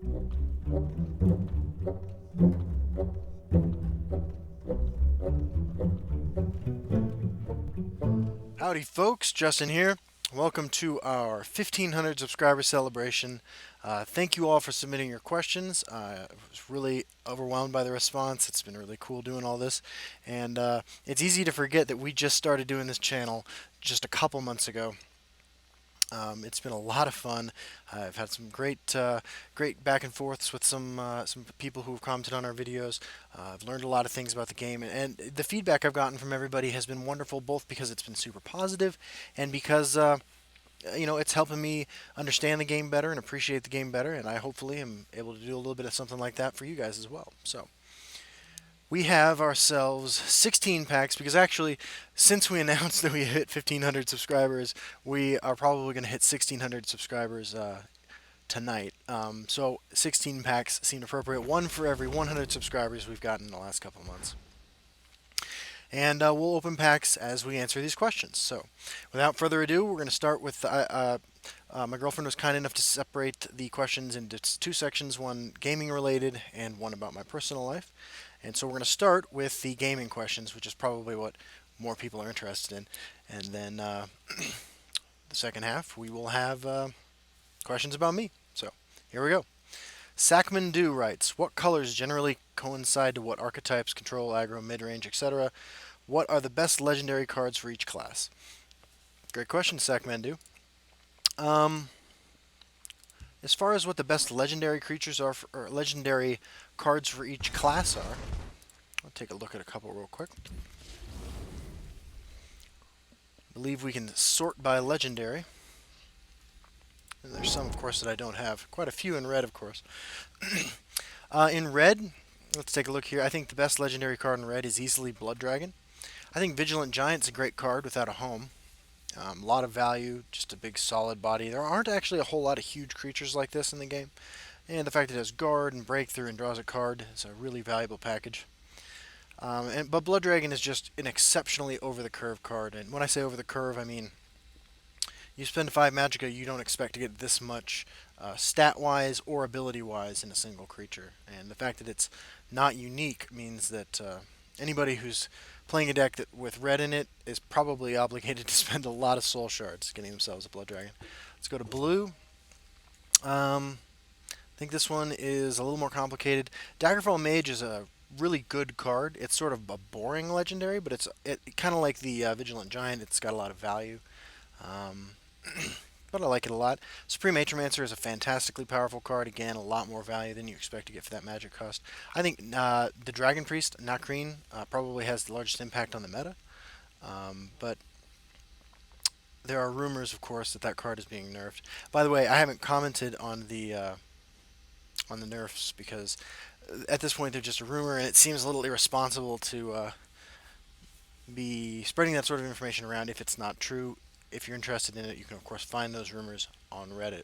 Howdy, folks. Justin here. Welcome to our 1,500 subscriber celebration. Thank you all for submitting your questions. I was really overwhelmed by the response. It's been really cool doing all this. And it's easy to forget that we just started doing this channel just a couple months ago. It's been a lot of fun. I've had some great back and forths with some people who have commented on our videos. I've learned a lot of things about the game, and the feedback I've gotten from everybody has been wonderful, both because it's been super positive, and because it's helping me understand the game better and appreciate the game better. And I hopefully am able to do a little bit of something like that for you guys as well. So we have ourselves 16 packs because actually, since we announced that we hit 1,500 subscribers, we are probably going to hit 1,600 subscribers tonight. So 16 packs seemed appropriate, one for every 100 subscribers we've gotten in the last couple of months. And we'll open packs as we answer these questions. So without further ado, we're going to start with my girlfriend was kind enough to separate the questions into two sections, one gaming related and one about my personal life. And so we're going to start with the gaming questions, which is probably what more people are interested in. And then the second half, we will have questions about me. So here we go. Sackman Do writes, what colors generally coincide to what archetypes, control, aggro, mid-range, etc.? What are the best legendary cards for each class? Great question, Sackman Do. As far as what the best legendary creatures are, or legendary cards for each class are, I'll take a look at a couple real quick. I believe we can sort by legendary. And there's some, of course, that I don't have. Quite a few in red, of course. In red, let's take a look here. I think the best legendary card in red is easily Blood Dragon. I think Vigilant Giant's a great card without a home. A lot of value, just a big solid body. There aren't actually a whole lot of huge creatures like this in the game. And the fact that it has guard and breakthrough and draws a card is a really valuable package. But Blood Dragon is just an exceptionally over the curve card. And when I say over the curve, I mean you spend 5 Magicka, you don't expect to get this much stat-wise or ability-wise in a single creature. And the fact that it's not unique means that anybody who's playing a deck with red in it is probably obligated to spend a lot of soul shards getting themselves a Blood Dragon. Let's go to blue. I think this one is a little more complicated. Daggerfall Mage is a really good card. It's sort of a boring legendary, but it's kind of like the Vigilant Giant. It's got a lot of value. But I like it a lot. Supreme Atromancer is a fantastically powerful card. Again, a lot more value than you expect to get for that magic cost. I think the Dragon Priest, Nakreen, probably has the largest impact on the meta. But there are rumors, of course, that that card is being nerfed. By the way, I haven't commented on the nerfs because at this point they're just a rumor, and it seems a little irresponsible to be spreading that sort of information around if it's not true. If you're interested in it, you can of course find those rumors on Reddit.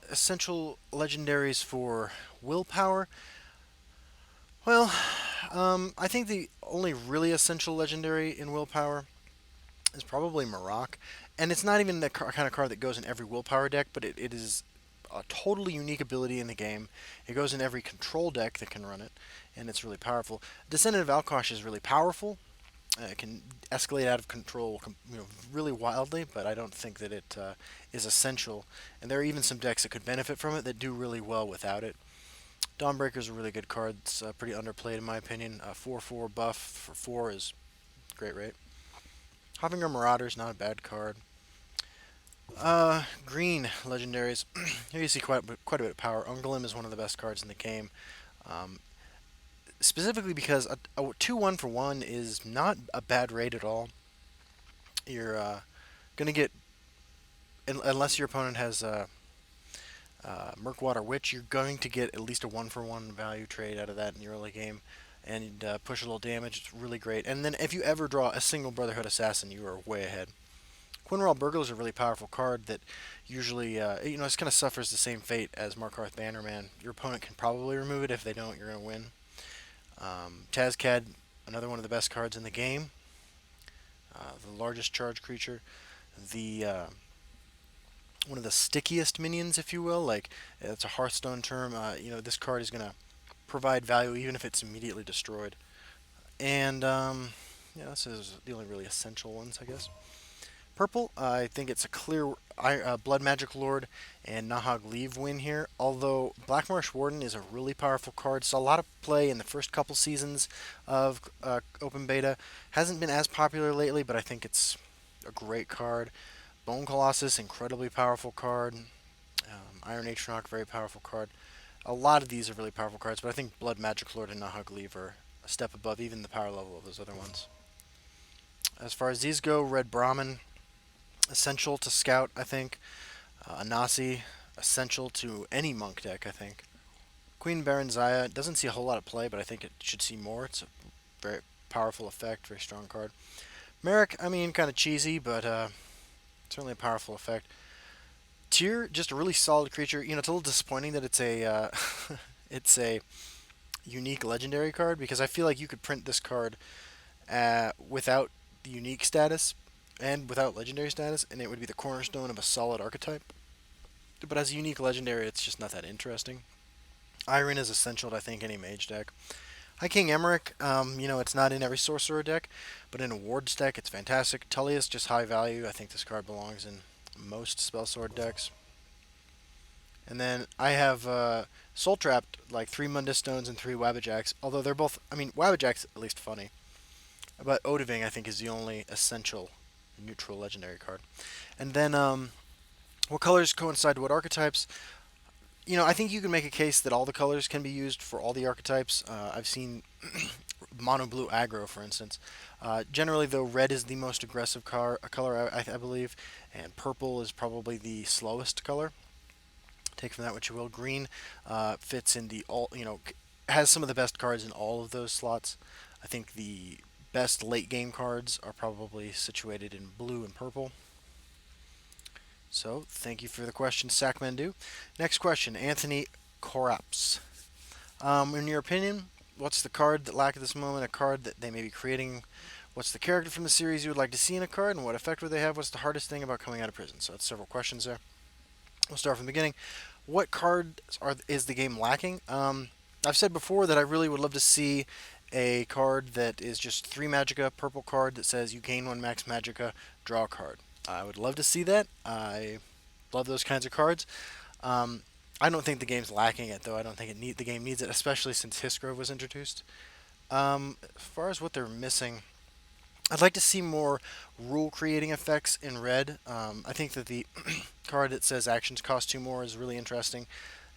Essential legendaries for willpower. Well, I think the only really essential legendary in willpower is probably Maroc, and it's not even the kind of card that goes in every willpower deck, but it is a totally unique ability in the game. It goes in every control deck that can run it, and it's really powerful. Descendant of Alkosh is really powerful. It can escalate out of control, really wildly, but I don't think that it is essential. And there are even some decks that could benefit from it that do really well without it. Dawnbreaker is a really good card. It's pretty underplayed in my opinion. 4/4 buff for 4 is great rate. Hovinger Marauder is not a bad card. Green legendaries. Here you see quite a bit of power. Ungolem is one of the best cards in the game. Specifically because a 2/1 for 1 is not a bad rate at all. You're going to get, unless your opponent has Murkwater Witch, you're going to get at least a 1-for-1 value trade out of that in the early game and push a little damage. It's really great. And then if you ever draw a single Brotherhood Assassin, you are way ahead. Quinral Burglar is a really powerful card that usually, it kind of suffers the same fate as Markarth Bannerman. Your opponent can probably remove it. If they don't, you're going to win. Tazcad, another one of the best cards in the game. The largest charge creature. The one of the stickiest minions, if you will. Like it's a Hearthstone term. This card is gonna provide value even if it's immediately destroyed. And yeah, this is the only really essential ones, I guess. Purple, I think it's a clear Blood Magic Lord and Nahag Leave win here. Although Blackmarsh Warden is a really powerful card, saw a lot of play in the first couple seasons of Open Beta. Hasn't been as popular lately, but I think it's a great card. Bone Colossus, incredibly powerful card. Iron Atronach, very powerful card. A lot of these are really powerful cards, but I think Blood Magic Lord and Nahag Leave are a step above even the power level of those other ones. As far as these go, Red Brahmin, essential to Scout, I think. Anasi, essential to any monk deck, I think. Queen Baron Zaya doesn't see a whole lot of play, but I think it should see more. It's a very powerful effect, very strong card. Merrick, I mean, kind of cheesy, but certainly a powerful effect. Tyr, just a really solid creature. It's a little disappointing that it's a it's a unique legendary card because I feel like you could print this card without the unique status and without legendary status, and it would be the cornerstone of a solid archetype. But as a unique legendary, it's just not that interesting. Iron is essential to, I think, any mage deck. High King Emmerich, it's not in every sorcerer deck, but in a wards deck, it's fantastic. Tully is just high value. I think this card belongs in most spell sword decks. And then I have Soul Trapped, like 3 Mundus Stones and 3 Wabbajaks, although they're both, Wabbajak's at least funny. But Odiving, I think, is the only essential neutral legendary card. And then, what colors coincide with what archetypes? I think you can make a case that all the colors can be used for all the archetypes. I've seen mono blue aggro, for instance. Generally, though, red is the most aggressive color, I believe, and purple is probably the slowest color. Take from that what you will. Green fits in the has some of the best cards in all of those slots. I think the best late game cards are probably situated in blue and purple. So, thank you for the question, Sacmandu. Next question, Anthony Koraps. In your opinion, what's the card that lack at this moment? A card that they may be creating? What's the character from the series you would like to see in a card, and what effect would they have? What's the hardest thing about coming out of prison? So, that's several questions there. We'll start from the beginning. What card is the game lacking? I've said before that I really would love to see a card that is just 3 Magicka, purple card that says you gain 1 max Magicka, draw a card. I would love to see that. I love those kinds of cards. Um, I don't think the game's lacking it, though. I don't think the game needs it, especially since Hisgrove was introduced. As far as what they're missing, I'd like to see more rule creating effects in red. I think that the card that says actions cost 2 more is really interesting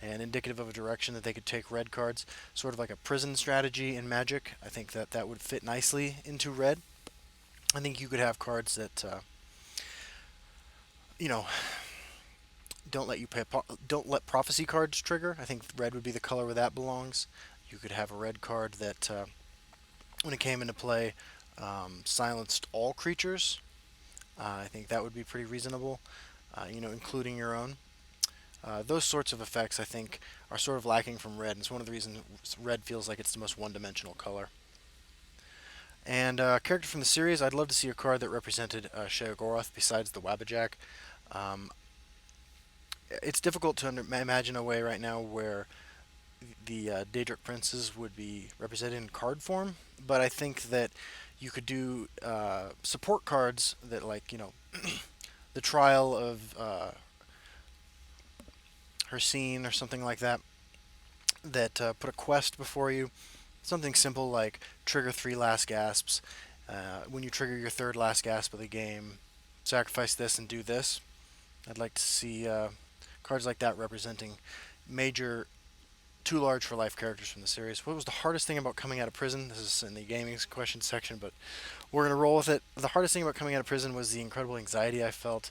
and indicative of a direction that they could take red cards, sort of like a prison strategy in Magic. I think that that would fit nicely into red. I think you could have cards that, you know, don't let prophecy cards trigger. I think red would be the color where that belongs. You could have a red card that, when it came into play, silenced all creatures. I think that would be pretty reasonable, including your own. Those sorts of effects, I think, are sort of lacking from red, and it's one of the reasons red feels like it's the most one-dimensional color. And character from the series, I'd love to see a card that represented Sheogorath besides the Wabbajak. Um, it's difficult to imagine a way right now where the Daedric Princes would be represented in card form, but I think that you could do support cards that, like, the Trial of Hercene or something like that, that put a quest before you. Something simple like trigger 3 last gasps. When you trigger your 3rd last gasp of the game, sacrifice this and do this. I'd like to see cards like that representing major too large for life characters from the series. What was the hardest thing about coming out of prison? This is in the gaming question section, but we're going to roll with it. The hardest thing about coming out of prison was the incredible anxiety I felt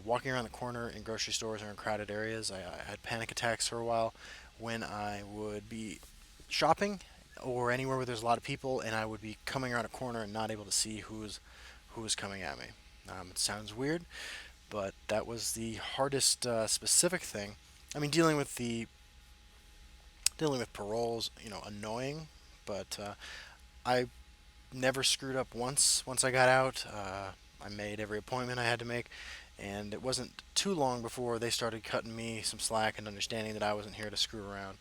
walking around the corner in grocery stores or in crowded areas. I had panic attacks for a while when I would be shopping or anywhere where there's a lot of people, and I would be coming around a corner and not able to see who was coming at me. It sounds weird, but that was the hardest specific thing. I mean, dealing with paroles, annoying, but I never screwed up once. Once I got out, I made every appointment I had to make, And it wasn't too long before they started cutting me some slack and understanding that I wasn't here to screw around.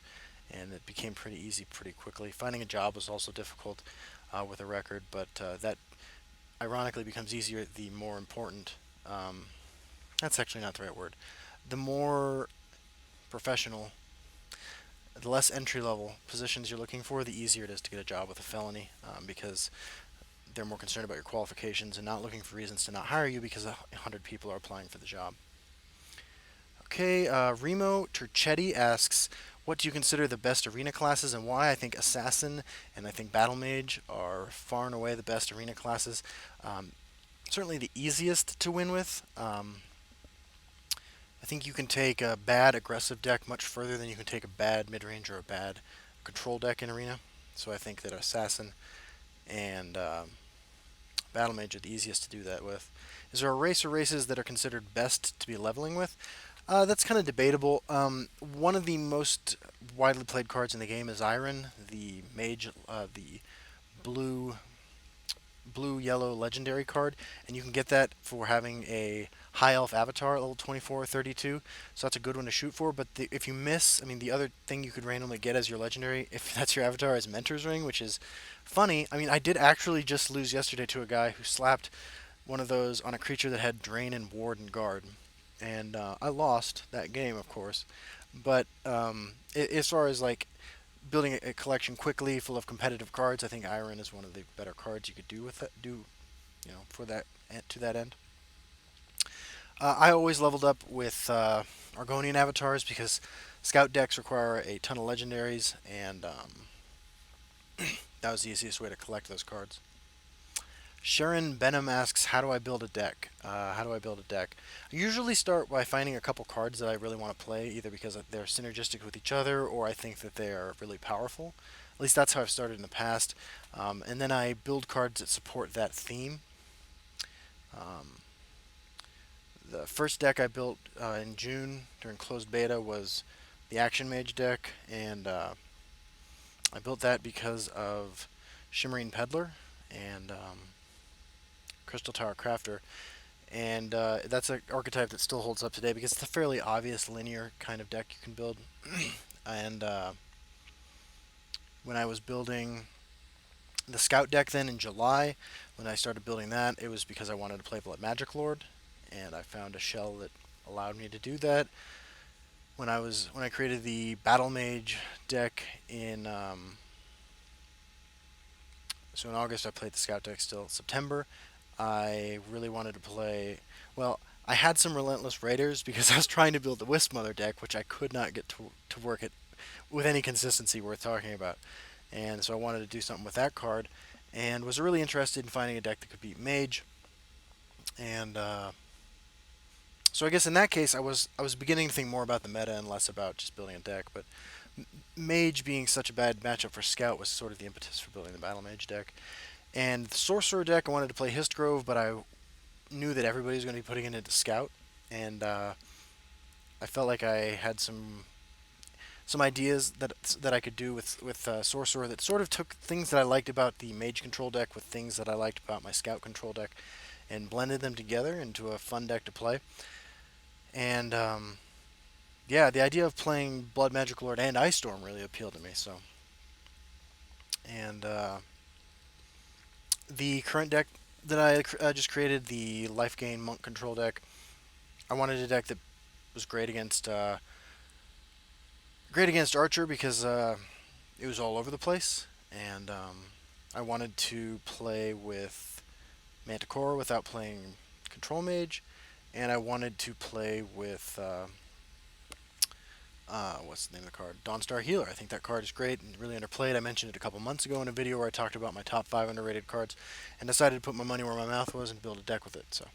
And it became pretty easy pretty quickly. Finding a job was also difficult with a record, but that ironically becomes easier the more important. Um, that's actually not the right word. The more professional, the less entry level positions you're looking for, the easier it is to get a job with a felony because they're more concerned about your qualifications and not looking for reasons to not hire you because 100 people are applying for the job. Okay, Remo Turchetti asks, what do you consider the best arena classes and why? I think Assassin and I think Battle Mage are far and away the best arena classes. Um, Certainly the easiest to win with. I think you can take a bad aggressive deck much further than you can take a bad mid range or a bad control deck in arena. So I think that Assassin and Battle Mage are the easiest to do that with. Is there a race or races that are considered best to be leveling with? That's kind of debatable. One of the most widely played cards in the game is Iron, the mage, the blue yellow legendary card, and you can get that for having a high elf avatar at level 24 or 32. So that's a good one to shoot for. But if you miss, I mean, the other thing you could randomly get as your legendary, if that's your avatar, is Mentor's Ring, which is funny. I mean, I did actually just lose yesterday to a guy who slapped one of those on a creature that had Drain and Ward and Guard, and I lost that game, of course. But as far as like building a collection quickly, full of competitive cards, I think Iron is one of the better cards you could do with that. For that to that end. I always leveled up with Argonian avatars because Scout decks require a ton of legendaries, and that was the easiest way to collect those cards. Sharon Benham asks, "How do I build a deck? How do I build a deck? I usually start by finding a couple cards that I really want to play, either because they're synergistic with each other or I think that they are really powerful. At least that's how I've started in the past. And then I build cards that support that theme. Um, the first deck I built in June during closed beta was the Action Mage deck, and I built that because of Shimmering Peddler and Crystal Tower Crafter. And that's an archetype that still holds up today because it's a fairly obvious linear kind of deck you can build. And when I was building the Scout deck then in July, when I started building that, it was because I wanted to play Blood Magic Lord, and I found a shell that allowed me to do that. When I created the Battle Mage deck in so in August I played the Scout deck still. September I really wanted to play. Well, I had some Relentless Raiders because I was trying to build the Wisp Mother deck, which I could not get to work it with any consistency worth talking about. And so I wanted to do something with that card, and was really interested in finding a deck that could beat Mage. And so I guess in that case, I was beginning to think more about the meta and less about just building a deck. But Mage being such a bad matchup for Scout was sort of the impetus for building the Battle Mage deck. And the Sorcerer deck, I wanted to play Histgrove, but I knew that everybody was going to be putting it into Scout, and I felt like I had some ideas that I could do with Sorcerer that sort of took things that I liked about the Mage control deck with things that I liked about my Scout control deck, and blended them together into a fun deck to play. And yeah, the idea of playing Blood Magic Lord and Ice Storm really appealed to me. So, and the current deck that I just created, the Life Gain Monk control deck, I wanted a deck that was great against Archer because it was all over the place, and I wanted to play with Manticore without playing Control Mage, and I wanted to play with what's the name of the card? Dawnstar Healer. I think that card is great and really underplayed. I mentioned it a couple months ago in a video where I talked about my top 5 underrated cards, and decided to put my money where my mouth was and build a deck with it. So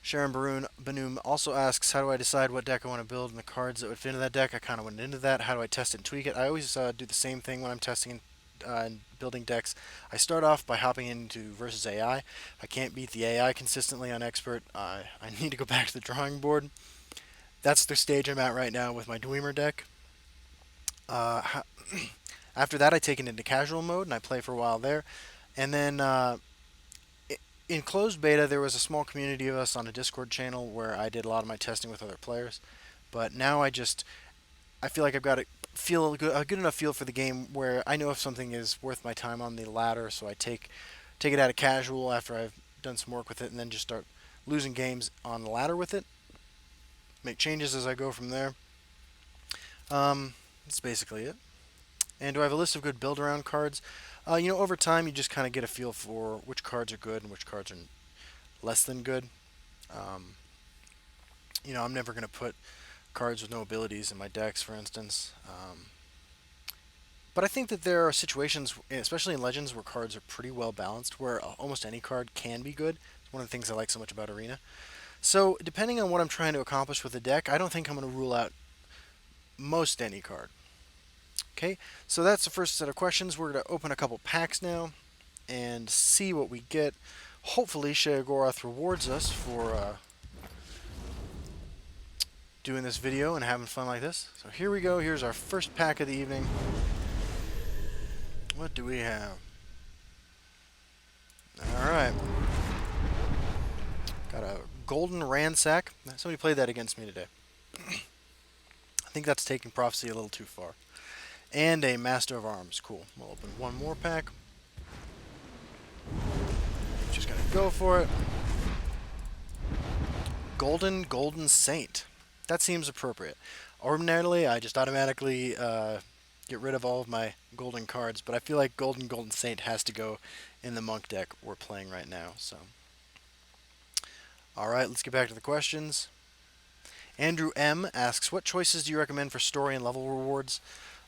Sharon Banoom also asks, how do I decide what deck I want to build and the cards that would fit into that deck? I kind of went into that. How do I test it and tweak it? I always do the same thing when I'm testing and building decks. I start off by hopping into versus AI. I can't beat the AI consistently on Expert. I need to go back to the drawing board. That's the stage I'm at right now with my Dwemer deck. Uh, After that, I take it into casual mode and I play for a while there. And then in closed beta, there was a small community of us on a Discord channel where I did a lot of my testing with other players. But now I feel like I've got a good enough feel for the game where I know if something is worth my time on the ladder, so I take it out of casual after I've done some work with it, and then just start losing games on the ladder with it. Make changes as I go from there. That's basically it. And do I have a list of good build around cards? Over time you just kind of get a feel for which cards are good and which cards are less than good. Um, I'm never going to put cards with no abilities in my decks, for instance. But I think that there are situations, especially in Legends, where cards are pretty well balanced, where almost any card can be good. It's one of the things I like so much about Arena. So, depending on what I'm trying to accomplish with the deck, I don't think I'm going to rule out most any card. Okay, so that's the first set of questions. We're going to open a couple packs now and see what we get. Hopefully, Sheogorath rewards us for doing this video and having fun like this. So here we go. Here's our first pack of the evening. What do we have? Alright. Got a Golden Ransack. Somebody played that against me today. I think that's taking Prophecy a little too far. And a Master of Arms. Cool. We'll open one more pack. Just gonna go for it. Golden Saint. That seems appropriate. Ordinarily, I just automatically get rid of all of my golden cards, but I feel like Golden Saint has to go in the monk deck we're playing right now. So, all right, let's get back to the questions. Andrew M asks, "What choices do you recommend for story and level rewards?"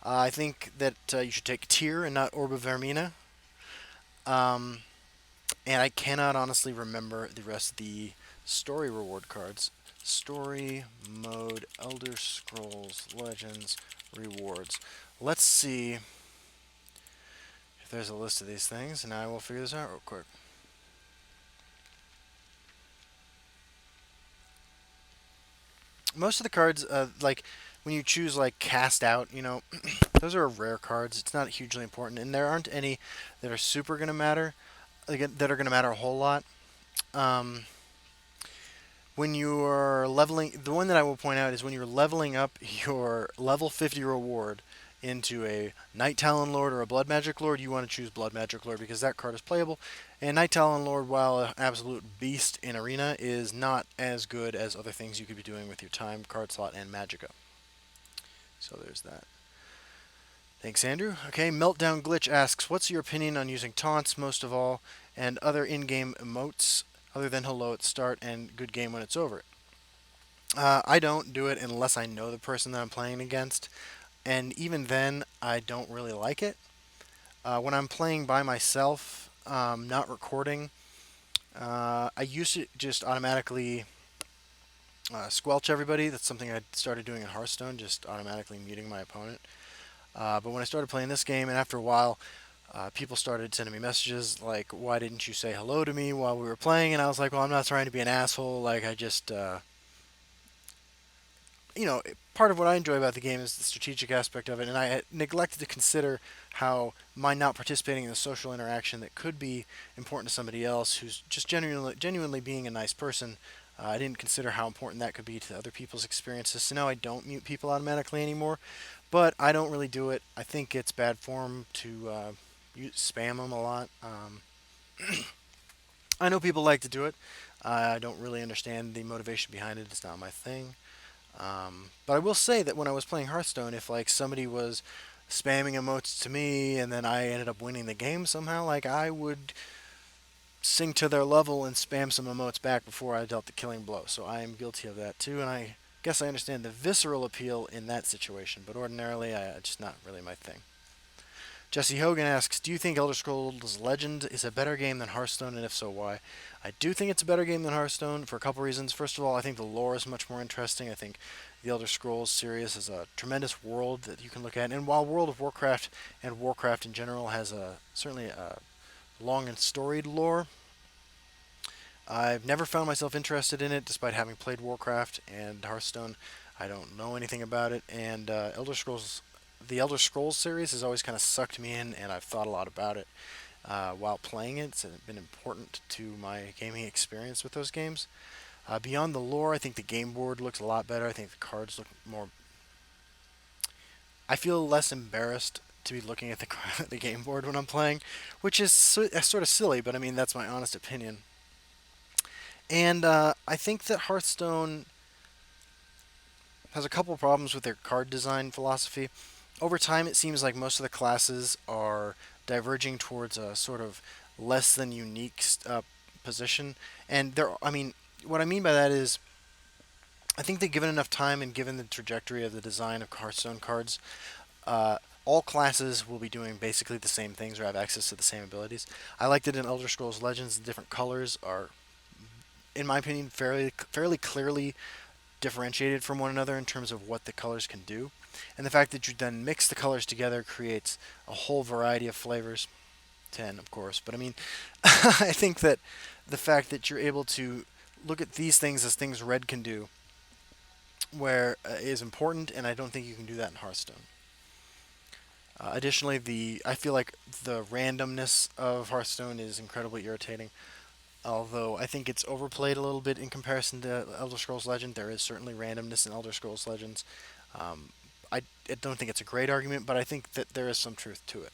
I think that you should take Tyr and not Orb of Vermina. Um, and I cannot honestly remember the rest of the story reward cards. Story mode, Elder Scrolls, Legends, rewards. Let's see if there's a list of these things, and I will figure this out real quick. Most of the cards, like when you choose like Cast Out, those are rare cards. It's not hugely important, and there aren't any that are super gonna matter, like, that are gonna matter a whole lot. Um, when you're leveling, the one that I will point out is when you're leveling up your level 50 reward into a Night Talon Lord or a Blood Magic Lord, you want to choose Blood Magic Lord because that card is playable. And Night Talon Lord, while an absolute beast in Arena, is not as good as other things you could be doing with your time, card slot, and Magicka. So there's that. Thanks, Andrew. Okay, Meltdown Glitch asks, "What's your opinion on using taunts most of all, and other in-game emotes other than hello at start and good game when it's over?" I don't do it unless I know the person that I'm playing against, and even then, I don't really like it. When I'm playing by myself, not recording, I used to just automatically squelch everybody. That's something I started doing in Hearthstone, just automatically muting my opponent. But when I started playing this game, and after a while, people started sending me messages like, "Why didn't you say hello to me while we were playing?" And I was like, "Well, I'm not trying to be an asshole. Like, I just, part of what I enjoy about the game is the strategic aspect of it, and I had neglected to consider how my not participating in the social interaction that could be important to somebody else who's just genuinely being a nice person. I didn't consider how important that could be to other people's experiences. So now I don't mute people automatically anymore, but I don't really do it. I think it's bad form to spam them a lot. I know people like to do it. I don't really understand the motivation behind it. It's not my thing. But I will say that when I was playing Hearthstone, if like somebody was spamming emotes to me and then I ended up winning the game somehow, like I would sink to their level and spam some emotes back before I dealt the killing blow. So I am guilty of that too, and I guess I understand the visceral appeal in that situation, but ordinarily, it's just not really my thing. Jesse Hogan asks, "Do you think Elder Scrolls Legend is a better game than Hearthstone, and if so, why?" I do think it's a better game than Hearthstone for a couple reasons. First of all, I think the lore is much more interesting. I think the Elder Scrolls series is a tremendous world that you can look at, and while World of Warcraft and Warcraft in general has certainly a long and storied lore, I've never found myself interested in it, despite having played Warcraft and Hearthstone. I don't know anything about it, and the Elder Scrolls series has always kind of sucked me in, and I've thought a lot about it. while playing it. It's been important to my gaming experience with those games. Beyond the lore, I think the game board looks a lot better. I think the cards look more. I feel less embarrassed to be looking at the the game board when I'm playing, which is sort of silly, but I mean that's my honest opinion. And I think that Hearthstone has a couple problems with their card design philosophy. Over time, it seems like most of the classes are diverging towards a sort of less than unique position. And there, I mean, what I mean by that is, I think that given enough time and given the trajectory of the design of Hearthstone cards, uh, all classes will be doing basically the same things or have access to the same abilities. I like that in Elder Scrolls Legends, the different colors are, in my opinion, fairly clearly differentiated from one another in terms of what the colors can do. And the fact that you then mix the colors together creates a whole variety of flavors. 10, of course. But I mean, I think that the fact that you're able to look at these things as things red can do, where is important, and I don't think you can do that in Hearthstone. Additionally, the I feel like the randomness of Hearthstone is incredibly irritating. Although I think it's overplayed a little bit in comparison to Elder Scrolls Legend, there is certainly randomness in Elder Scrolls Legends. Um, I don't think it's a great argument, but I think that there is some truth to it.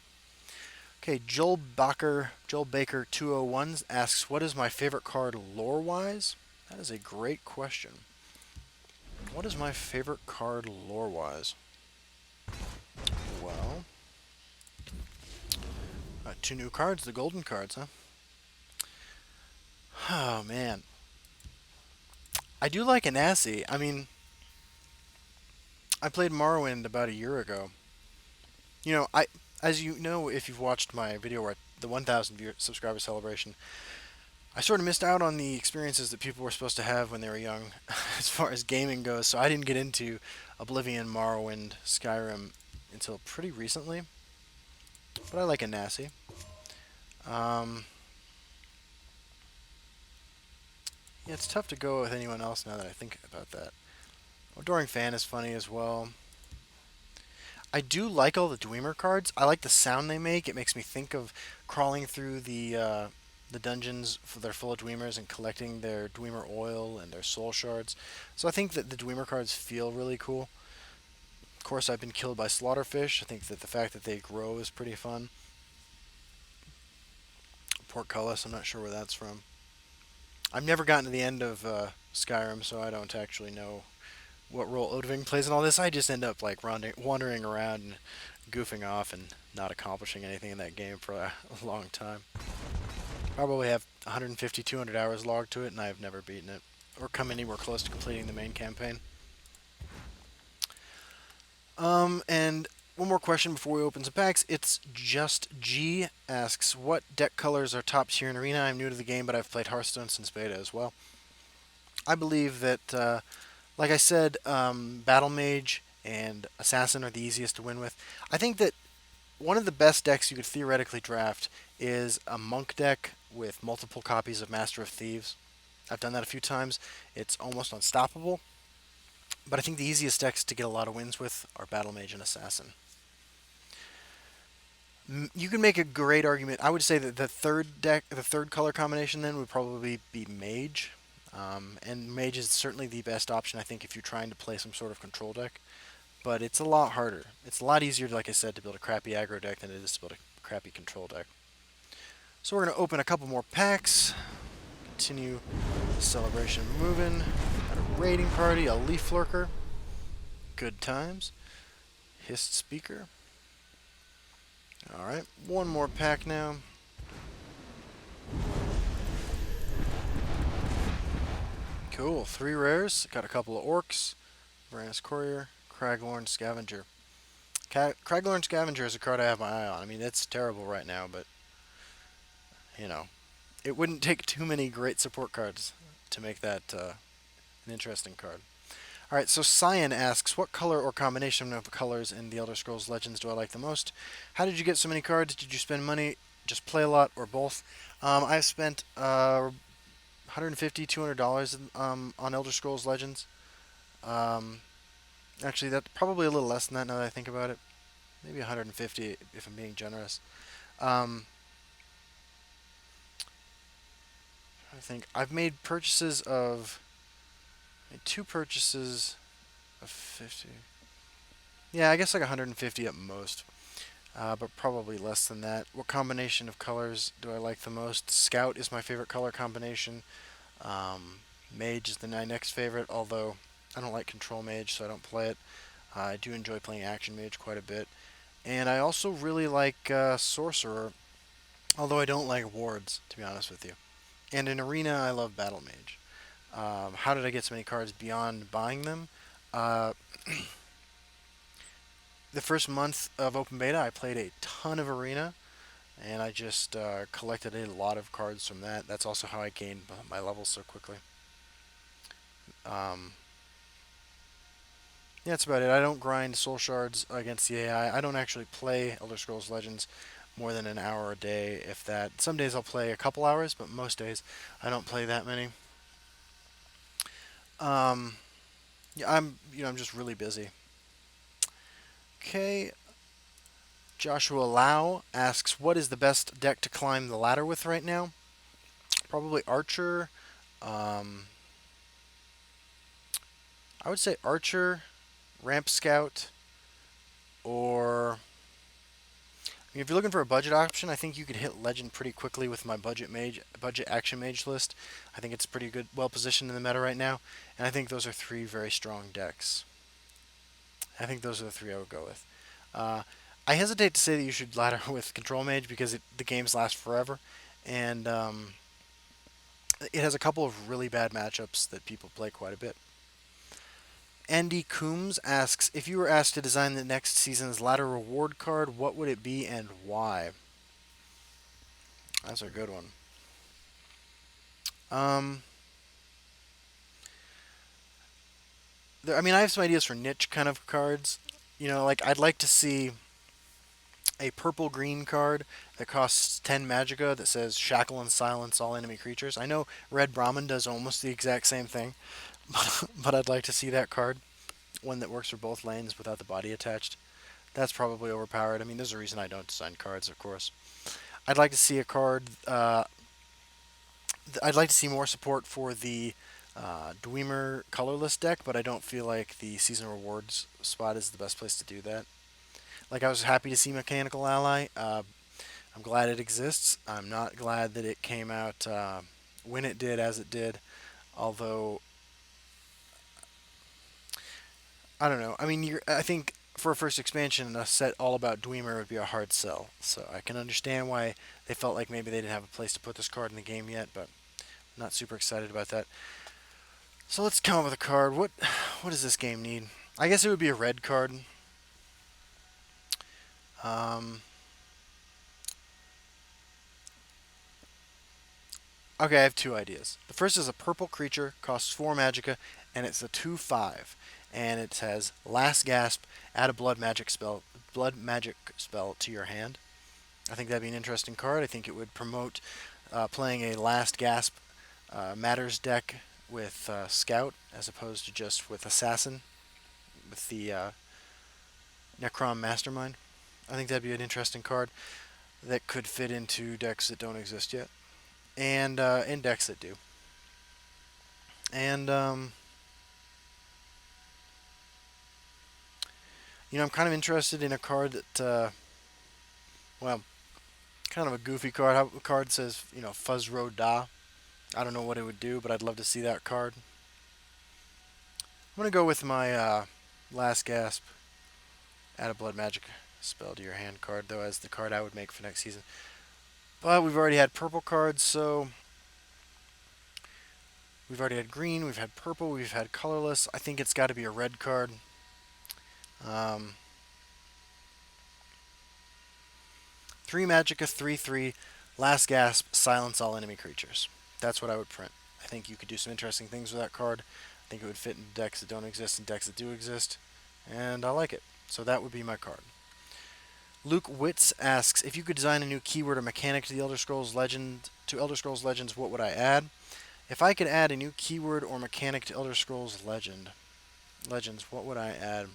Okay, Joel Baker 201 asks, "What is my favorite card lore-wise?" That is a great question. What is my favorite card lore-wise? Well, two new cards, the golden cards, huh? Oh man, I do like Anasi. I mean, I played Morrowind about a year ago. As you know, if you've watched my video where the 1,000 subscriber celebration, I sort of missed out on the experiences that people were supposed to have when they were young, as far as gaming goes. So I didn't get into Oblivion, Morrowind, Skyrim until pretty recently. But I like Anasi. Um, yeah, it's tough to go with anyone else now that I think about that. Adoring Fan is funny as well. I do like all the Dwemer cards. I like the sound they make. It makes me think of crawling through the dungeons that are full of Dweemers and collecting their Dweemer oil and their soul shards. So I think that the Dweemer cards feel really cool. Of course, I've been killed by Slaughterfish. I think that the fact that they grow is pretty fun. Portcullis, I'm not sure where that's from. I've never gotten to the end of Skyrim, so I don't actually know what role Odving plays in all this. I just end up like wandering around and goofing off and not accomplishing anything in that game for a long time. Probably have 150, 200 hours logged to it, and I've never beaten it or come anywhere close to completing the main campaign. And one more question before we open some packs. It's Just G asks, "What deck colors are top tier in Arena? I'm new to the game, but I've played Hearthstone since beta as well." I believe that, like I said, Battle Mage and Assassin are the easiest to win with. I think that one of the best decks you could theoretically draft is a Monk deck with multiple copies of Master of Thieves. I've done that a few times. It's almost unstoppable. But I think the easiest decks to get a lot of wins with are Battle Mage and Assassin. You can make a great argument. I would say that the third color combination, then would probably be Mage, and Mage is certainly the best option. I think if you're trying to play some sort of control deck, but it's a lot harder. It's a lot easier, like I said, to build a crappy aggro deck than it is to build a crappy control deck. So we're gonna open a couple more packs. Continue the celebration moving. Got a raiding party, a leaf lurker. Good times. Hist speaker. Alright, one more pack now. Cool, 3 rares. Got a couple of orcs. Varanus Courier, Craglorn Scavenger. Craglorn Scavenger is a card I have my eye on. I mean, it's terrible right now, but, you know, it wouldn't take too many great support cards to make that an interesting card. Alright, so Cyan asks, "What color or combination of colors in the Elder Scrolls Legends do I like the most? How did you get so many cards? Did you spend money, just play a lot, or both?" I've spent $150, $200 on Elder Scrolls Legends. Um, Actually, that's probably a little less than that now that I think about it. Maybe 150 if I'm being generous. Um, I think I've made purchases of two purchases of 50. Yeah, I guess like 150 at most, but probably less than that. What combination of colors do I like the most? Scout is my favorite color combination. Um, Mage is the my next favorite, although I don't like Control Mage, so I don't play it. I do enjoy playing Action Mage quite a bit. And I also really like Sorcerer, although I don't like Wards, to be honest with you. And in Arena, I love Battle Mage. How did I get so many cards beyond buying them? Uh, the first month of open beta, I played a ton of Arena, and I just collected a lot of cards from that. That's also how I gained my levels so quickly. Um, yeah, that's about it. I don't grind soul shards against the AI. I don't actually play Elder Scrolls Legends more than an hour a day, if that. Some days I'll play a couple hours, but most days I don't play that many. Um, yeah, I'm just really busy. Okay, Joshua Lau asks, "What is the best deck to climb the ladder with right now?" Probably Archer. Um, I would say Archer, Ramp Scout, or if you're looking for a budget option, I think you could hit Legend pretty quickly with my budget action mage list. I think it's pretty good, well positioned in the meta right now, and I think those are three very strong decks. I think those are the three I would go with. Uh, I hesitate to say that you should ladder with Control Mage because the games last forever, and it has a couple of really bad matchups that people play quite a bit. Andy Coombs asks, if you were asked to design the next season's ladder reward card, what would it be and why? That's a good one. Um, I mean, I have some ideas for niche kind of cards. Like I'd like to see a purple green card that costs 10 magicka that says shackle and silence all enemy creatures. I know Red Brahmin does almost the exact same thing, but I'd like to see that card, one that works for both lanes without the body attached. That's probably overpowered. I mean, there's a reason I don't design cards, of course. I'd like to see a card. I'd like to see more support for the Dwemer colorless deck, but I don't feel like the season rewards spot is the best place to do that. Like I was happy to see Mechanical Ally. I'm glad it exists. I'm not glad that it came out when it did, as it did. Although I don't know. I mean, I think for a first expansion, a set all about Dwemer would be a hard sell. So I can understand why they felt like maybe they didn't have a place to put this card in the game yet, but I'm not super excited about that. So let's come up with a card. What does this game need? I guess it would be a red card. Um, okay, I have two ideas. The first is a purple creature, costs 4 magicka, and it's a 2/5. And it says Last Gasp, add a blood magic spell to your hand. I think that'd be an interesting card. I think it would promote playing a Last Gasp Matters deck with Scout as opposed to just with Assassin with the Necrom Mastermind. I think that'd be an interesting card that could fit into decks that don't exist yet, and in decks that do. And I'm kind of interested in a card that, well, kind of a goofy card. How the card says, Fuzzro Da. I don't know what it would do, but I'd love to see that card. I'm gonna go with my Last Gasp, add a blood magic spell to your hand card, though, as the card I would make for next season. But we've already had purple cards, so we've already had green, we've had purple, we've had colorless. I think it's got to be a red card. Um, 3 Magicka, 3/3, Last Gasp, silence all enemy creatures. That's what I would print. I think you could do some interesting things with that card. I think it would fit in decks that don't exist and decks that do exist, and I like it. So that would be my card. Luke Witz asks, if you could design a new keyword or mechanic to the Elder Scrolls Legends, what would I add? If I could add a new keyword or mechanic to Elder Scrolls Legends, what would I add?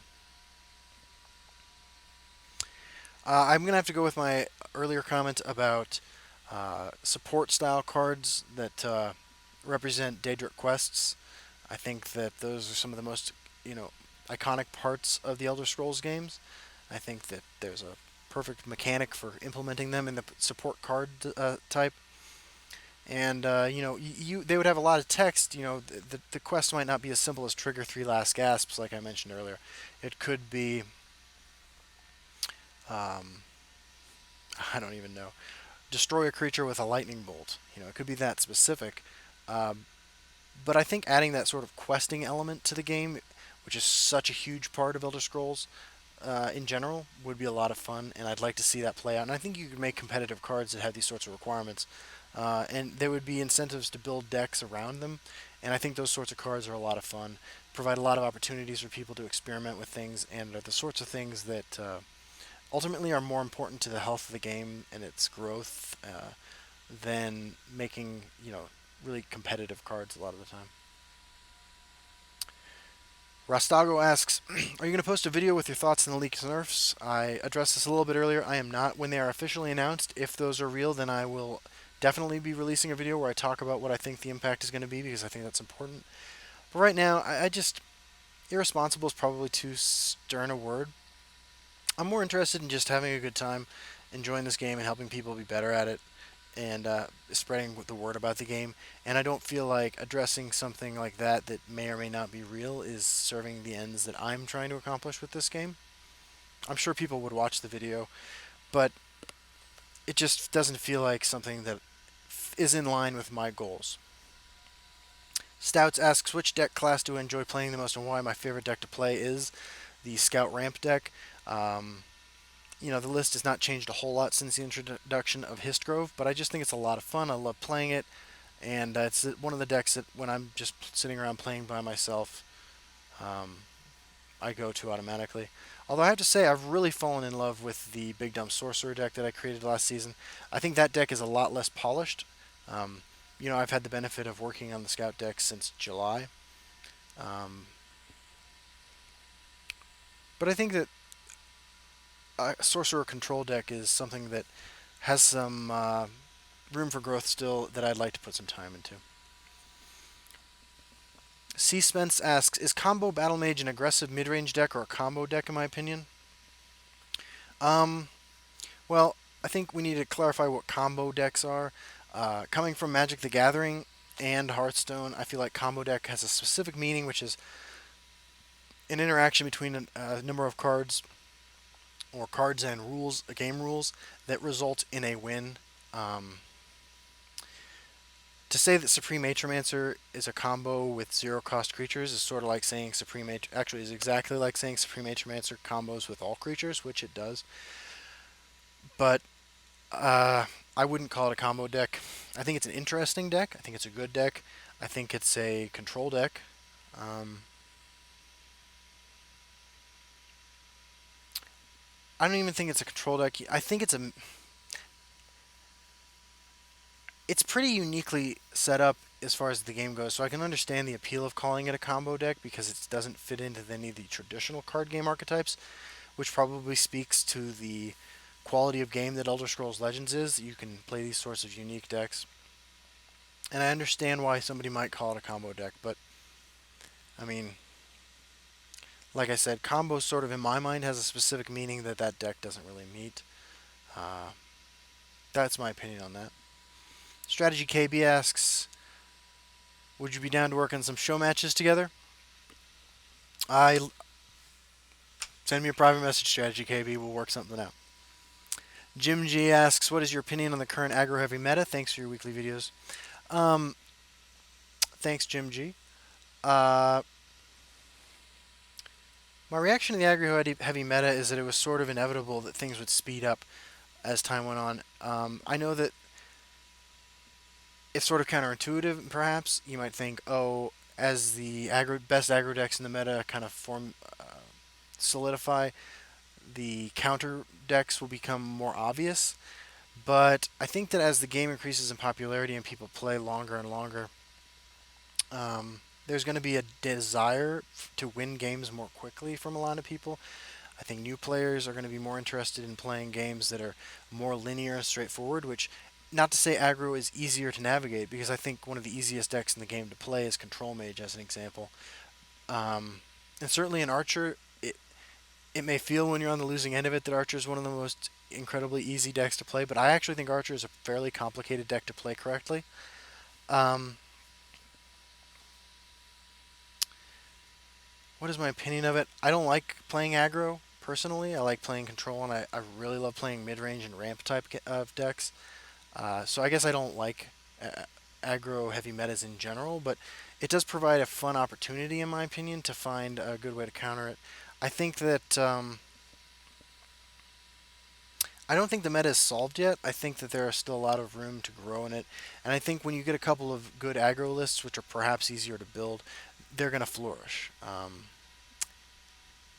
I'm gonna have to go with my earlier comment about support style cards that represent Daedric quests. I think that those are some of the most, you know, iconic parts of the Elder Scrolls games. I think that there's a perfect mechanic for implementing them in the support card type. And they would have a lot of text. The quest might not be as simple as trigger three last gasps, like I mentioned earlier. It could be, um, I don't even know, destroy a creature with a lightning bolt. It could be that specific. Um, but I think adding that sort of questing element to the game, which is such a huge part of Elder Scrolls in general, would be a lot of fun, and I'd like to see that play out. And I think you could make competitive cards that have these sorts of requirements, and there would be incentives to build decks around them. And I think those sorts of cards are a lot of fun, provide a lot of opportunities for people to experiment with things, and are the sorts of things that ultimately are more important to the health of the game and its growth than making really competitive cards a lot of the time. Rastago asks, are you going to post a video with your thoughts on the leaked nerfs? I addressed this a little bit earlier. I am not. When they are officially announced, if those are real, then I will definitely be releasing a video where I talk about what I think the impact is going to be, because I think that's important. But right now, I just, irresponsible is probably too stern a word. I'm more interested in just having a good time, enjoying this game, and helping people be better at it, and spreading the word about the game. And I don't feel like addressing something like that that may or may not be real is serving the ends that I'm trying to accomplish with this game. I'm sure people would watch the video, but it just doesn't feel like something that is in line with my goals. Stouts asks, which deck class do I enjoy playing the most and why? My favorite deck to play is the Scout Ramp deck. The list has not changed a whole lot since the introduction of Histgrove, but I just think it's a lot of fun. I love playing it, and it's one of the decks that when I'm just sitting around playing by myself, um, I go to automatically. Although I have to say, I've really fallen in love with the Big Dumb Sorcerer deck that I created last season. I think that deck is a lot less polished. Um, I've had the benefit of working on the Scout deck since July. Um, but I think that a Sorcerer Control deck is something that has some room for growth still that I'd like to put some time into. C. Spence asks, is Combo Battle Mage an aggressive mid-range deck or a combo deck in my opinion? Um, well, I think we need to clarify what combo decks are. Coming from Magic the Gathering and Hearthstone, I feel like combo deck has a specific meaning, which is an interaction between a number of cards or cards and rules, game rules, that result in a win. Um, to say that Supreme Atromancer is a combo with zero cost creatures is sort of like saying actually is exactly like saying Supreme Atromancer combos with all creatures, which it does. But I wouldn't call it a combo deck. I think it's an interesting deck. I think it's a good deck. I think it's a control deck. Um, I don't even think it's a control deck. I think it's pretty uniquely set up as far as the game goes. So I can understand the appeal of calling it a combo deck because it doesn't fit into any of the traditional card game archetypes, which probably speaks to the quality of game that Elder Scrolls Legends is. You can play these sorts of unique decks. And I understand why somebody might call it a combo deck, but I mean, like I said, combo sort of in my mind has a specific meaning that that deck doesn't really meet. Uh, that's my opinion on that. Strategy KB asks, would you be down to work on some show matches together? I Send me a private message, Strategy KB. We'll work something out. Jim G asks, what is your opinion on the current aggro heavy meta? Thanks for your weekly videos. Um, Thanks, Jim G. Uh, my reaction to the aggro heavy meta is that it was sort of inevitable that things would speed up as time went on. I know that it's sort of counterintuitive, perhaps. You might think, oh, as the best aggro decks in the meta kind of solidify, the counter decks will become more obvious. But I think that as the game increases in popularity and people play longer and longer, there's going to be a desire to win games more quickly from a lot of people. I think new players are going to be more interested in playing games that are more linear and straightforward, which not to say aggro is easier to navigate, because I think one of the easiest decks in the game to play is Control Mage, as an example. Um, and certainly in Archer, it may feel when you're on the losing end of it that Archer is one of the most incredibly easy decks to play, but I actually think Archer is a fairly complicated deck to play correctly. Um, what is my opinion of it? I don't like playing aggro personally. I like playing control, and I really love playing mid range and ramp type of decks. So I guess I don't like aggro heavy metas in general, but it does provide a fun opportunity, in my opinion, to find a good way to counter it. I think that I don't think the meta is solved yet. I think that there is still a lot of room to grow in it, and I think when you get a couple of good aggro lists, which are perhaps easier to build, they're going to flourish.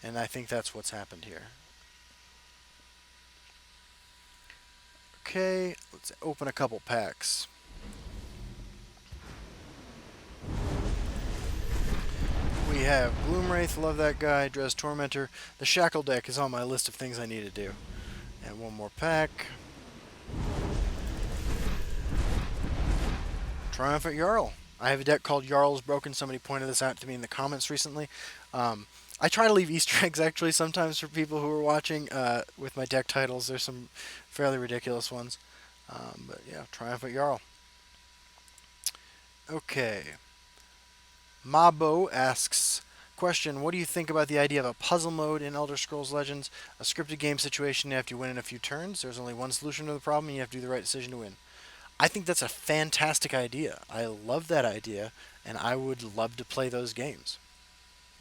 And I think that's what's happened here. Okay, let's open a couple packs. We have Gloomwraith, love that guy. Dres Tormentor. The Shackle deck is on my list of things I need to do. And one more pack. Triumphant Jarl. I have a deck called Jarl's Broken. Somebody pointed this out to me in the comments recently. I try to leave Easter eggs actually sometimes for people who are watching with my deck titles. There's some fairly ridiculous ones. But yeah, Triumphant Jarl. Okay. Mabo asks, question, what do you think about the idea of a puzzle mode in Elder Scrolls Legends? A scripted game situation after you win in a few turns. There's only one solution to the problem, and you have to do the right decision to win. I think that's a fantastic idea. I love that idea, and I would love to play those games.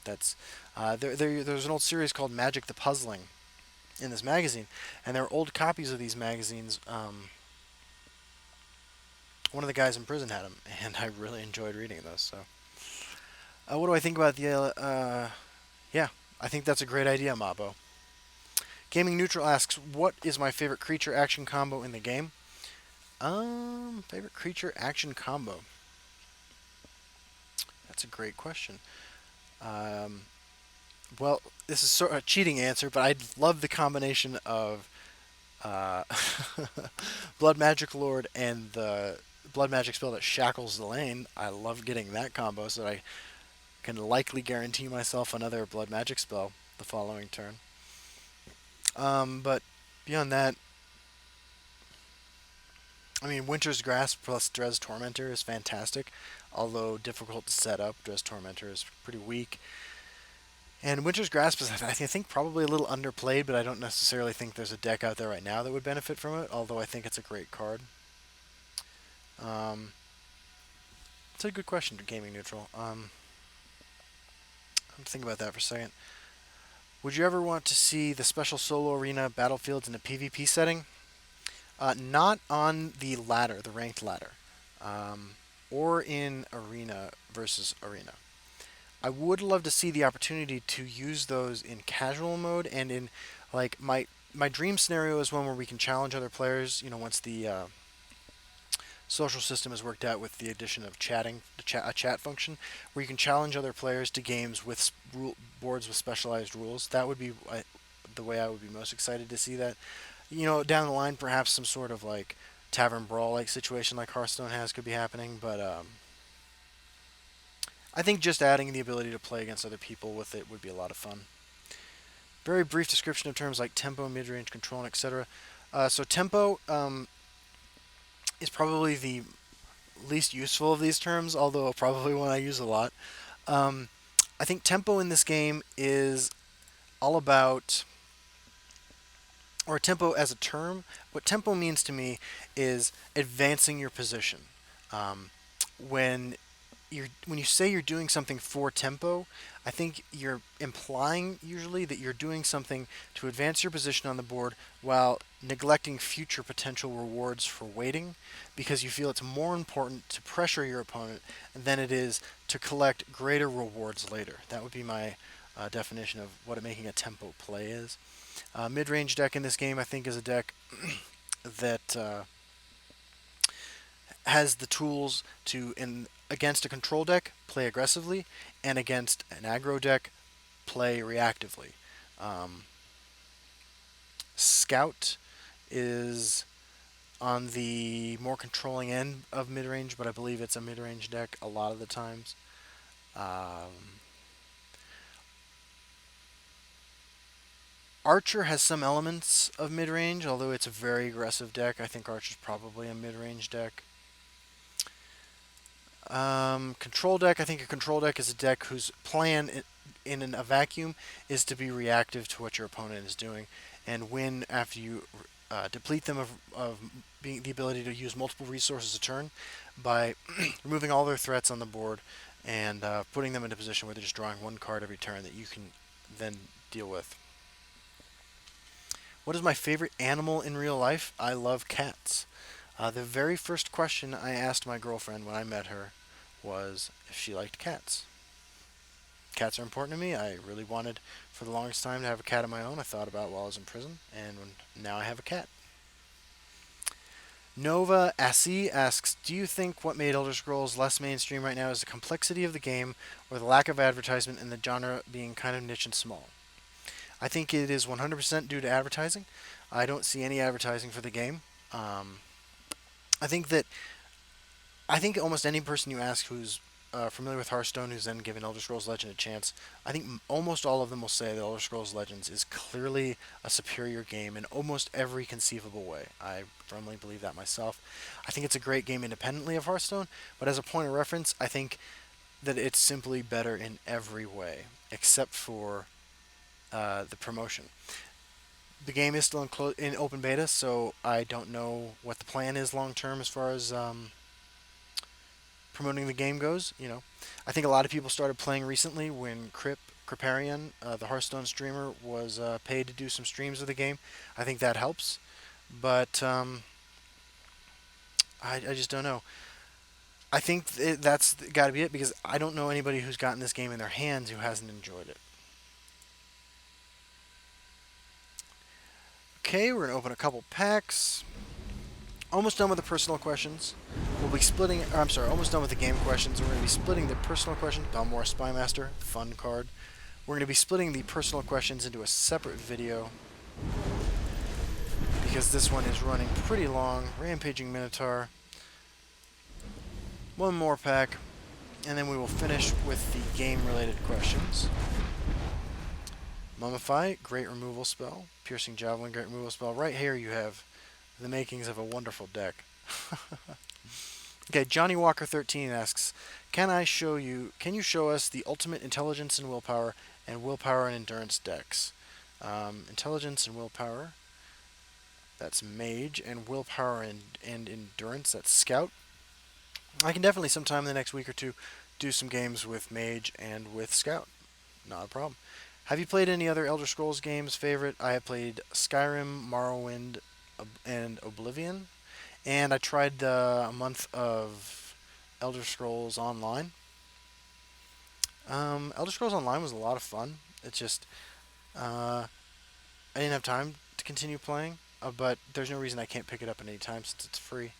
That's there's an old series called Magic the Puzzling in this magazine, and there are old copies of these magazines. One of the guys in prison had them, and I really enjoyed reading those. So, what do I think about the? Yeah, I think that's a great idea, Mabo. Gaming Neutral asks, what is my favorite creature action combo in the game? Favorite creature action combo. That's a great question. Um, well, this is sort of a cheating answer, but I love the combination of uh, Blood Magic Lord and the Blood Magic spell that shackles the lane. I love getting that combo so that I can likely guarantee myself another Blood Magic spell the following turn. But beyond that, I mean, Winter's Grasp plus Dres Tormentor is fantastic, although difficult to set up. Dres Tormentor is pretty weak. And Winter's Grasp is, I think, probably a little underplayed, but I don't necessarily think there's a deck out there right now that would benefit from it, although I think it's a great card. It's a good question to Gaming Neutral. I'm thinking about that for a second. Would you ever want to see the special solo arena battlefields in a PvP setting? Not on the ladder, the ranked ladder, or in arena versus arena. I would love to see the opportunity to use those in casual mode and in like my dream scenario is one where we can challenge other players. You know, once the social system is worked out with the addition of chatting, a chat function, where you can challenge other players to games with boards with specialized rules. That would be the way I would be most excited to see that. You know, down the line, perhaps some sort of like tavern brawl like situation like Hearthstone has could be happening, but I think just adding the ability to play against other people with it would be a lot of fun. Very brief description of terms like tempo, mid-range control, etc. So tempo is probably the least useful of these terms, although probably one I use a lot. Um, I think tempo in this game is all about, or tempo as a term, what tempo means to me is advancing your position. Um, when when you say you're doing something for tempo, I think you're implying usually that you're doing something to advance your position on the board while neglecting future potential rewards for waiting because you feel it's more important to pressure your opponent than it is to collect greater rewards later. That would be my definition of what making a tempo play is. Mid-range deck in this game, I think, is a deck that has the tools to, in against a control deck, play aggressively, and against an aggro deck, play reactively. Um, Scout is on the more controlling end of mid range, but I believe it's a mid range deck a lot of the times. Um, Archer has some elements of mid range, although it's a very aggressive deck. I think Archer's probably a mid range deck. Control deck. I think a control deck is a deck whose plan in a vacuum is to be reactive to what your opponent is doing and win after you deplete them of being the ability to use multiple resources a turn by removing all their threats on the board and putting them in a position where they're just drawing one card every turn that you can then deal with. What is my favorite animal in real life? I love cats. The very first question I asked my girlfriend when I met her was if she liked cats. Cats are important to me. I really wanted for the longest time to have a cat of my own. I thought about while I was in prison, and now I have a cat. Nova Assi asks, do you think what made Elder Scrolls less mainstream right now is the complexity of the game or the lack of advertisement and the genre being kind of niche and small? I think it is 100% due to advertising. I don't see any advertising for the game. Um, I think that I think almost any person you ask who's familiar with Hearthstone, who's then given Elder Scrolls Legend a chance, I think almost all of them will say that Elder Scrolls Legends is clearly a superior game in almost every conceivable way. I firmly believe that myself. I think it's a great game independently of Hearthstone, but as a point of reference, I think that it's simply better in every way, except for the promotion. The game is still in open beta, so I don't know what the plan is long term as far as promoting the game goes. I think a lot of people started playing recently when Kriparian, the Hearthstone streamer, was paid to do some streams of the game. I think that helps, but I just don't know. I think that's got to be it because I don't know anybody who's gotten this game in their hands who hasn't enjoyed it. Okay, we're gonna open a couple packs. Almost done with the personal questions. We'll be splitting. Or I'm sorry, almost done with the game questions. We're going to be splitting the personal questions. Balmora Spymaster, fun card. We're going to be splitting the personal questions into a separate video because this one is running pretty long. Rampaging Minotaur. One more pack, and then we will finish with the game-related questions. Mummify, great removal spell. Piercing Javelin, great removal spell. Right here you have the makings of a wonderful deck. Okay, Johnny Walker 13 asks, Can you show us the ultimate intelligence and willpower and endurance decks? Intelligence and willpower, that's mage, and willpower and endurance, that's scout. I can definitely sometime in the next week or two do some games with mage and with scout. Not a problem. Have you played any other Elder Scrolls games? Favorite? I have played Skyrim, Morrowind, and Oblivion. And I tried a month of Elder Scrolls Online. Elder Scrolls Online was a lot of fun. It's just I didn't have time to continue playing, but there's no reason I can't pick it up at any time since it's free.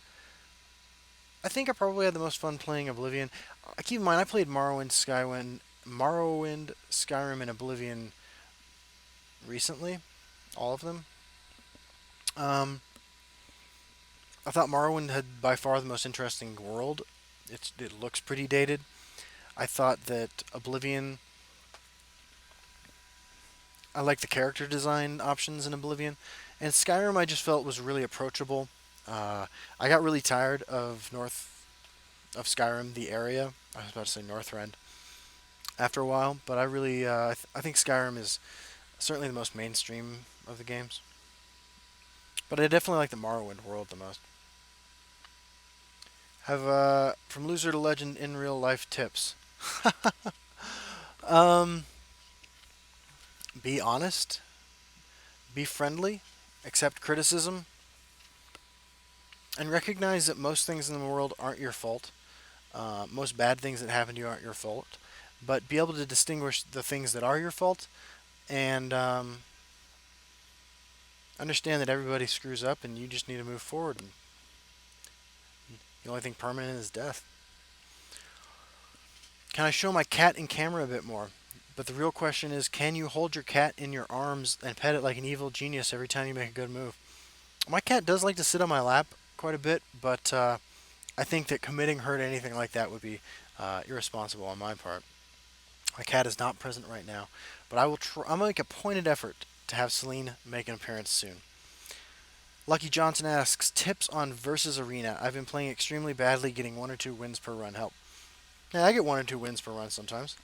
I think I probably had the most fun playing Oblivion. Keep in mind, I played Morrowind, Skyrim, and Oblivion recently, all of them. I thought Morrowind had by far the most interesting world. It looks pretty dated. I thought that Oblivion. I like the character design options in Oblivion, and Skyrim I just felt was really approachable. I got really tired of Skyrim, the area. I was about to say Northrend after a while, but I think Skyrim is certainly the most mainstream of the games. But I definitely like the Morrowind world the most. Have from loser to legend in real life tips. um, be honest, be friendly, accept criticism, and recognize that most things in the world aren't your fault. Most bad things that happen to you aren't your fault, but be able to distinguish the things that are your fault and understand that everybody screws up and you just need to move forward. And the only thing permanent is death. Can I show my cat in camera a bit more? But the real question is, can you hold your cat in your arms and pet it like an evil genius every time you make a good move? My cat does like to sit on my lap quite a bit, but I think that committing her to anything like that would be irresponsible on my part. My cat is not present right now, but I will. I'm gonna make a pointed effort to have Celine make an appearance soon. Lucky Johnson asks tips on versus arena. I've been playing extremely badly, getting 1 or 2 wins per run. Help. Yeah, I get 1 or 2 wins per run sometimes.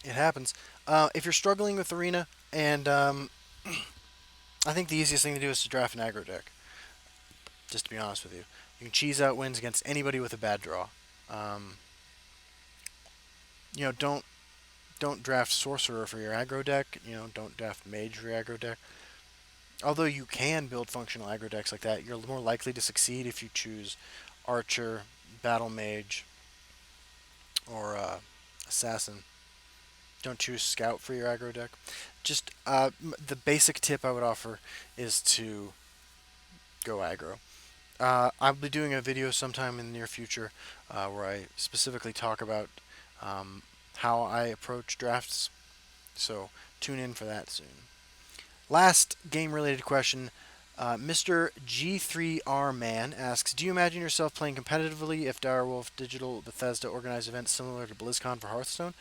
It happens. If you're struggling with arena, and I think the easiest thing to do is to draft an aggro deck. Just to be honest with you, you can cheese out wins against anybody with a bad draw. Um, you know, don't draft sorcerer for your aggro deck. You know, don't draft mage for your aggro deck. Although you can build functional aggro decks like that, you're more likely to succeed if you choose archer, battle mage, or assassin. Don't choose scout for your aggro deck. Just the basic tip I would offer is to go aggro. I'll be doing a video sometime in the near future where I specifically talk about um, how I approach drafts. So tune in for that soon. Last game related question. Mr. G3R Man asks, do you imagine yourself playing competitively if Direwolf Digital Bethesda organized events similar to BlizzCon for Hearthstone?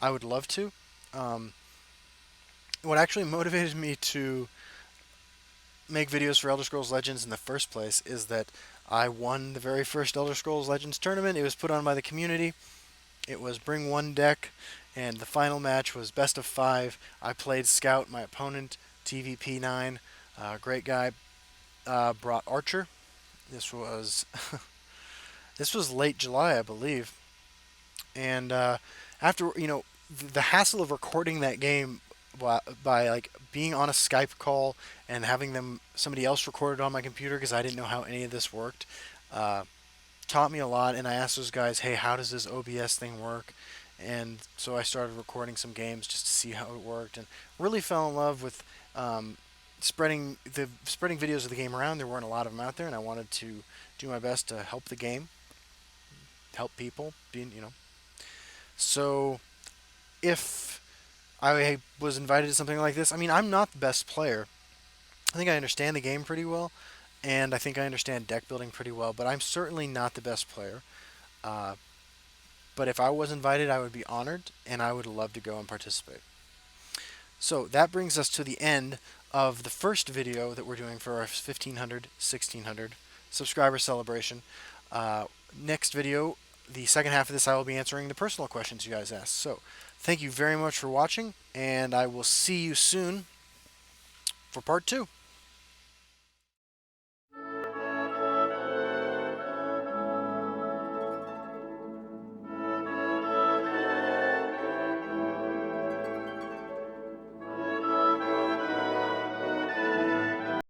I would love to. Um, what actually motivated me to make videos for Elder Scrolls Legends in the first place is that I won the very first Elder Scrolls Legends tournament. It was put on by the community. It was bring one deck, and the final match was best of 5. I played Scout. My opponent, TVP9, great guy, brought Archer. This was this was late July, I believe, and after the hassle of recording that game by like being on a Skype call and having somebody else record it on my computer because I didn't know how any of this worked. Uh, Taught me a lot, and I asked those guys, "Hey, how does this OBS thing work?" And so I started recording some games just to see how it worked, and really fell in love with um, spreading videos of the game around. There weren't a lot of them out there, and I wanted to do my best to help the game, help people. So if I was invited to something like this, I mean, I'm not the best player. I think I understand the game pretty well, and I think I understand deck building pretty well, but I'm certainly not the best player. Uh, but if I was invited, I would be honored, and I would love to go and participate. So that brings us to the end of the first video that we're doing for our 1500, 1600 subscriber celebration. Next video, the second half of this, I will be answering the personal questions you guys asked. So thank you very much for watching, and I will see you soon for part 2.